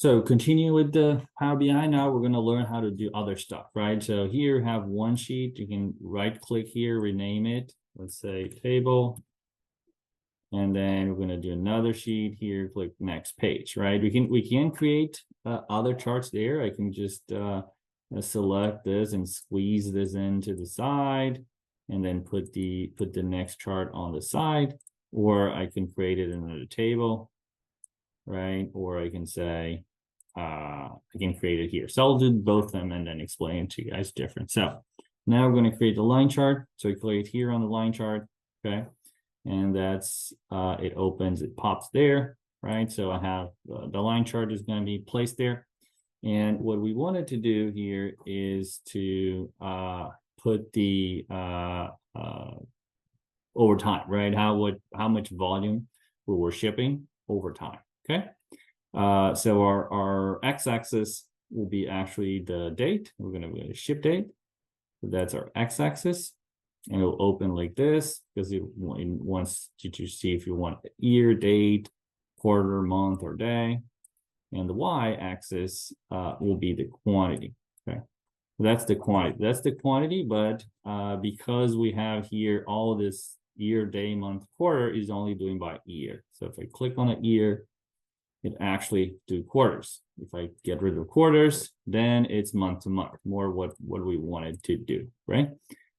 So continue with the Power BI. Now we're going to learn how to do other stuff, right? So here have one sheet. You can right click here, rename it. Let's say table. And then we're going to do another sheet here, click next page, right? We can create other charts there. I can just select this and squeeze this into the side and then put the next chart on the side, or I can create it in another table, right? Or I can say, I can create it here. So I'll do both of them and then explain to you guys different. So now we're going to create the line chart. So I click here on the line chart, okay? And that's, it opens, it pops there, right? So I have the line chart is going to be placed there. And what we wanted to do here is to put the over time, right? How much volume we were shipping over time, okay? So our x-axis will be actually the date. We're going to ship date. So that's our x-axis. And it'll open like this because it wants you to see if you want year, date, quarter, month, or day. And the y-axis will be the quantity. Okay, that's the quantity. That's the quantity, but because we have here all of this year, day, month, quarter is only doing by year. So if I click on a year, it actually do quarters. If I get rid of quarters, then it's month to month, more what we wanted to do, right?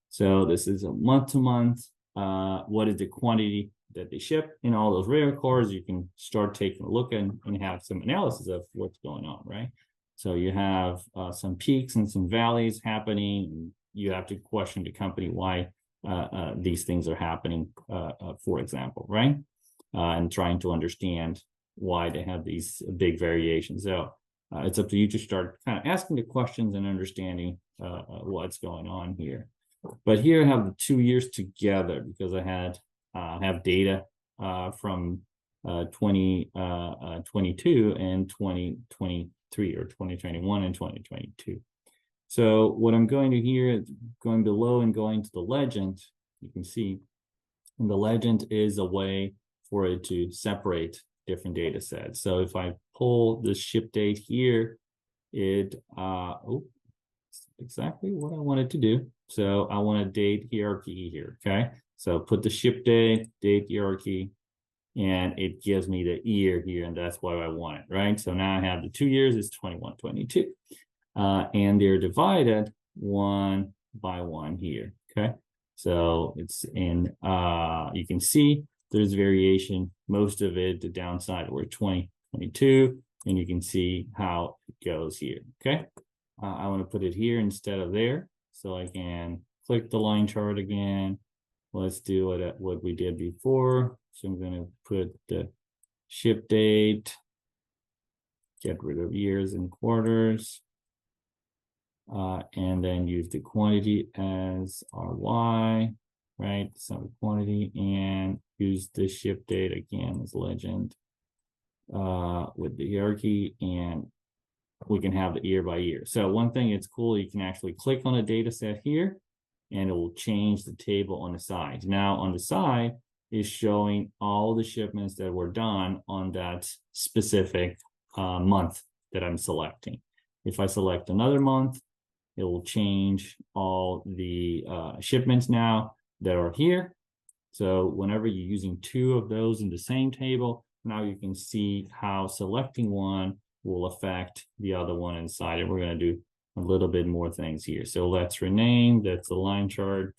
So this is a month to month. What is the quantity that they ship in all those records? You can start taking a look and have some analysis of what's going on, right? So you have some peaks and some valleys happening. And you have to question the company why these things are happening, for example, right? And trying to understand why they have these big variations. So it's up to you to start kind of asking the questions and understanding what's going on here. But here I have the 2 years together because I had have data from 2022 and 2023, or 2021 and 2022. So what I'm going to here, going below and going to the legend, you can see, and the legend is a way for it to separate different data sets. So if I pull the ship date here, it exactly what I wanted to do. So I want a date hierarchy here, okay? So put the ship date hierarchy, and it gives me the year here, and that's what I want it, right? So now I have the 2 years is 21, 22. And they're divided 1 by 1 here, okay? So it's in, you can see there's variation, most of it, the downside were 20, 22, and you can see how it goes here, okay? I want to put it here instead of there, so I can click the line chart again. Let's do what we did before. So I'm going to put the ship date, get rid of years and quarters, and then use the quantity as our y, right? So quantity, and use the ship date again as legend with the hierarchy, and we can have the year by year. So one thing it's cool, you can actually click on a data set here and it will change the table on the side. Now on the side is showing all the shipments that were done on that specific month that I'm selecting. If I select another month, it will change all the shipments now that are here. So whenever you're using 2 of those in the same table, now you can see how selecting one will affect the other one inside. And we're going to do a little bit more things here. So let's rename, that's the line chart.